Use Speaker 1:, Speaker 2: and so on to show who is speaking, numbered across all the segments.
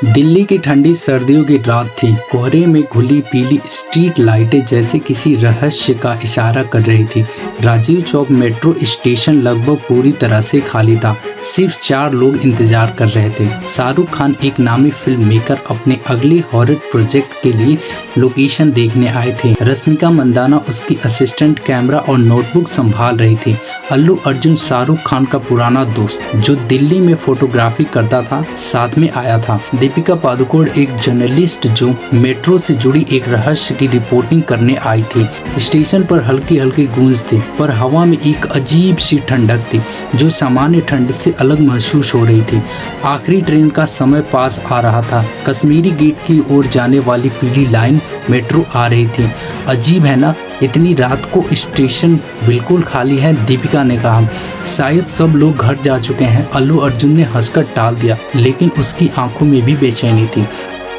Speaker 1: दिल्ली की ठंडी सर्दियों की रात थी। कोहरे में घुली पीली स्ट्रीट लाइटें जैसे किसी रहस्य का इशारा कर रही थी। राजीव चौक मेट्रो स्टेशन लगभग पूरी तरह से खाली था। सिर्फ 4 लोग इंतजार कर रहे थे। शाहरुख खान, एक नामी फिल्म मेकर, अपने अगले हॉरर प्रोजेक्ट के लिए लोकेशन देखने आए थे। रश्मिका मंदाना उसकी असिस्टेंट कैमरा और नोटबुक संभाल रही थी। अल्लू अर्जुन, शाहरुख खान का पुराना दोस्त जो दिल्ली में फोटोग्राफी करता था, साथ में आया था। दीपिका पादुकोण, एक जर्नलिस्ट जो मेट्रो से जुड़ी एक रहस्य की रिपोर्टिंग करने आई थी। स्टेशन पर हल्की हल्की गूंज थी, पर हवा में एक अजीब सी ठंडक थी जो सामान्य ठंड से अलग महसूस हो रही थी। आखिरी ट्रेन का समय पास आ रहा था। कश्मीरी गेट की ओर जाने वाली पीली लाइन मेट्रो आ रही थी। अजीब है ना, इतनी रात को स्टेशन बिल्कुल खाली है, दीपिका ने कहा। शायद सब लोग घर जा चुके हैं, अल्लू अर्जुन ने हंसकर टाल दिया, लेकिन उसकी आंखों में भी बेचैनी थी।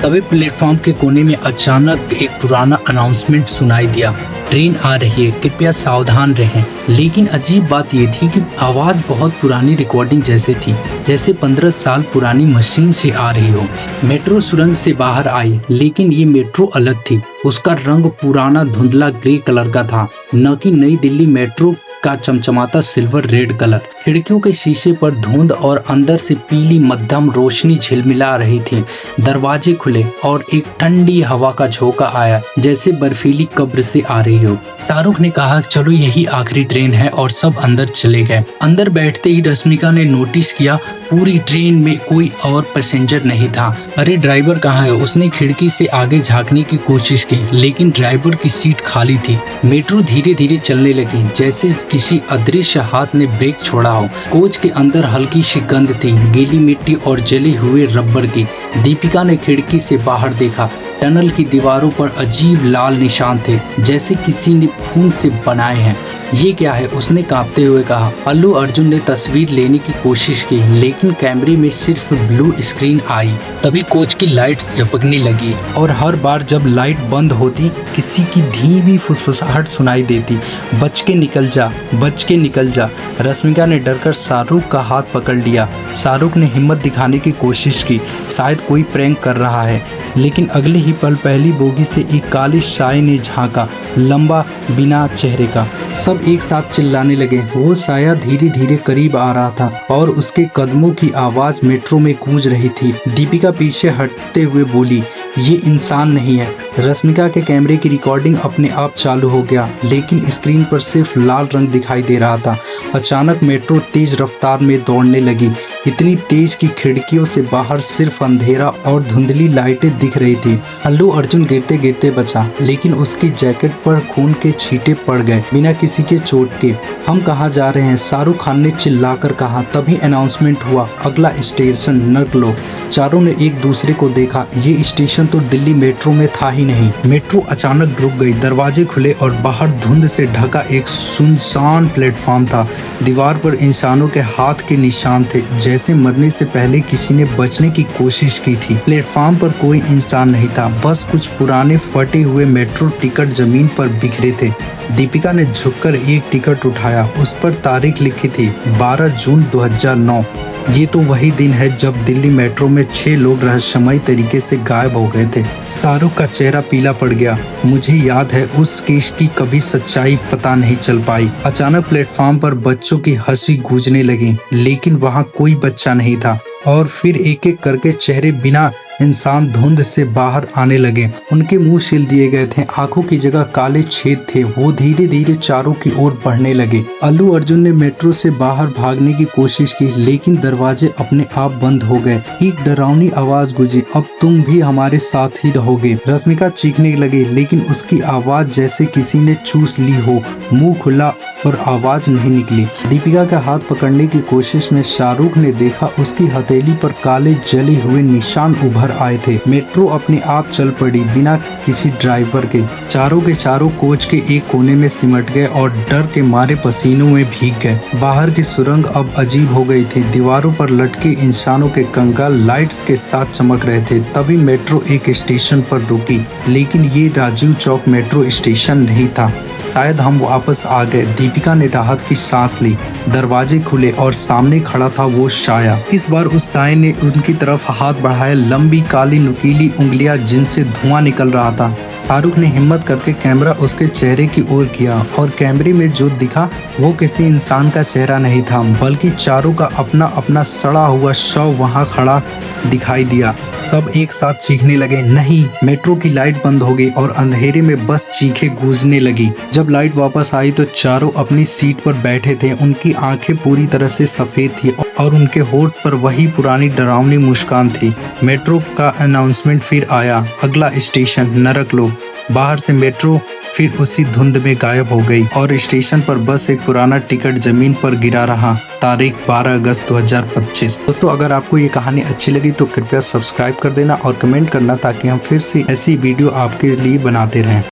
Speaker 1: तभी प्लेटफॉर्म के कोने में अचानक एक पुराना अनाउंसमेंट सुनाई दिया, ट्रेन आ रही है, कृपया सावधान रहें। लेकिन अजीब बात यह थी कि आवाज़ बहुत पुरानी रिकॉर्डिंग जैसे थी, जैसे 15 साल पुरानी मशीन से आ रही हो। मेट्रो सुरंग से बाहर आई, लेकिन ये मेट्रो अलग थी। उसका रंग पुराना धुंधला ग्रे कलर का था, न कि नई दिल्ली मेट्रो का चमचमाता सिल्वर रेड कलर। खिड़कियों के शीशे पर धुंध और अंदर से पीली मध्यम रोशनी झिलमिला रही थी। दरवाजे खुले और एक ठंडी हवा का झोंका आया, जैसे बर्फीली कब्र से आ रही हो। शाहरुख ने कहा, चलो यही आखिरी ट्रेन है, और सब अंदर चले गए। अंदर बैठते ही रश्मिका ने नोटिस किया पूरी ट्रेन में कोई और पैसेंजर नहीं था। अरे ड्राइवर कहाँ है? उसने खिड़की से आगे झांकने की कोशिश की, लेकिन ड्राइवर की सीट खाली थी। मेट्रो धीरे धीरे चलने लगी, जैसे किसी अदृश्य हाथ ने ब्रेक छोड़ा हो। कोच के अंदर हल्की सी गंध थी, गीली मिट्टी और जले हुए रबर की। दीपिका ने खिड़की से बाहर देखा। टनल की दीवारों पर अजीब लाल निशान थे, जैसे किसी ने खून से बनाए हैं। ये क्या है? उसने कांपते हुए कहा। अल्लू अर्जुन ने तस्वीर लेने की कोशिश की, लेकिन कैमरे में सिर्फ ब्लू स्क्रीन आई। तभी कोच की लाइट झपकने लगी, और हर बार जब लाइट बंद होती, किसी की धीमी फुसफुसाहट सुनाई देती, बच के निकल जा, बच के निकल जा। रश्मिका ने डरकर शाहरुख का हाथ पकड़ लिया। शाहरुख ने हिम्मत दिखाने की कोशिश की, शायद कोई प्रैंक कर रहा है, लेकिन अगले ही पल पहली बोगी से एक काली साय ने झांका, लंबा बिना चेहरे का। सब एक साथ चिल्लाने लगे। वो साया धीरे धीरे करीब आ रहा था और उसके कदमों की आवाज मेट्रो में गूंज रही थी। दीपिका पीछे हटते हुए बोली, ये इंसान नहीं है। रश्मिका के कैमरे की रिकॉर्डिंग अपने आप चालू हो गया, लेकिन स्क्रीन पर सिर्फ लाल रंग दिखाई दे रहा था। अचानक मेट्रो तेज रफ्तार में दौड़ने लगी, इतनी तेज कि खिड़कियों से बाहर सिर्फ अंधेरा और धुंधली लाइटें दिख रही थी। अल्लू अर्जुन गिरते गिरते बचा, लेकिन उसकी जैकेट पर खून के छींटे पड़ गए बिना किसी के चोट के। हम कहाँ जा रहे हैं? शाहरुख खान ने चिल्लाकर कहा। तभी अनाउंसमेंट हुआ, अगला स्टेशन नरकलो। चारों ने एक दूसरे को देखा। ये स्टेशन तो दिल्ली मेट्रो में था ही नहीं। मेट्रो अचानक रुक गई, दरवाजे खुले और बाहर धुंध से ढका एक सुनसान प्लेटफॉर्म था। दीवार पर इंसानों के हाथ के निशान थे, जैसे मरने से पहले किसी ने बचने की कोशिश की थी। प्लेटफॉर्म पर कोई इंसान नहीं था, बस कुछ पुराने फटे हुए मेट्रो टिकट जमीन पर बिखरे थे। दीपिका ने झुककर एक टिकट उठाया, उस पर तारीख लिखी थी 12 जून 2009। ये तो वही दिन है जब दिल्ली मेट्रो में 6 लोग रहस्यमय तरीके से गायब हो गए थे। शाहरुख का चेहरा पीला पड़ गया। मुझे याद है, उस केस की कभी सच्चाई पता नहीं चल पाई। अचानक प्लेटफॉर्म पर बच्चों की हंसी गूंजने लगी, लेकिन वहाँ कोई बच्चा नहीं था। और फिर एक एक करके चेहरे बिना इंसान धुंध से बाहर आने लगे। उनके मुंह सील दिए गए थे, आंखों की जगह काले छेद थे। वो धीरे धीरे चारों की ओर बढ़ने लगे। अल्लू अर्जुन ने मेट्रो से बाहर भागने की कोशिश की, लेकिन दरवाजे अपने आप बंद हो गए। एक डरावनी आवाज गूंजी, अब तुम भी हमारे साथ ही रहोगे। रश्मिका चीखने लगी, लेकिन उसकी आवाज जैसे किसी ने चूस ली हो। मुंह खुला और आवाज नहीं निकली। दीपिका का हाथ पकड़ने की कोशिश में शाहरुख ने देखा उसकी हथेली पर काले जले हुए निशान उभर आए थे। मेट्रो अपने आप चल पड़ी, बिना किसी ड्राइवर के। चारों के चारों कोच के एक कोने में सिमट गए और डर के मारे पसीनों में भीग गए। बाहर की सुरंग अब अजीब हो गई थी। दीवारों पर लटके इंसानों के कंकाल लाइट्स के साथ चमक रहे थे। तभी मेट्रो एक स्टेशन पर रुकी, लेकिन ये राजीव चौक मेट्रो स्टेशन नहीं था।
Speaker 2: शायद हम वापस आ गए। दीपिका ने राहत की सांस ली। दरवाजे खुले और सामने खड़ा था वो साया। इस बार उस साये ने उनकी तरफ हाथ बढ़ाया, लंबी काली नुकीली उंगलियां जिनसे धुआं निकल रहा था। शाहरुख ने हिम्मत करके कैमरा उसके चेहरे की ओर किया और कैमरे में जो दिखा वो किसी इंसान का चेहरा नहीं था, बल्कि चारों का अपना अपना सड़ा हुआ शव वहां खड़ा दिखाई दिया। सब एक साथ चीखने लगे, नहीं। मेट्रो की लाइट बंद हो गई और अंधेरे में बस चीखें गूंजने लगी। जब लाइट वापस आई तो चारों अपनी सीट पर बैठे थे। उनकी आंखें पूरी तरह से सफेद थी और उनके होठ पर वही पुरानी डरावनी मुस्कान थी। मेट्रो का अनाउंसमेंट फिर आया, अगला स्टेशन नरकलोक। बाहर से मेट्रो फिर उसी धुंध में गायब हो गई और स्टेशन पर बस एक पुराना टिकट जमीन पर गिरा रहा। तारीख 12 अगस्त 2025। दोस्तों, अगर आपको ये कहानी अच्छी लगी तो कृपया सब्सक्राइब कर देना और कमेंट करना ताकि हम फिर से ऐसी वीडियो आपके लिए बनाते रहें।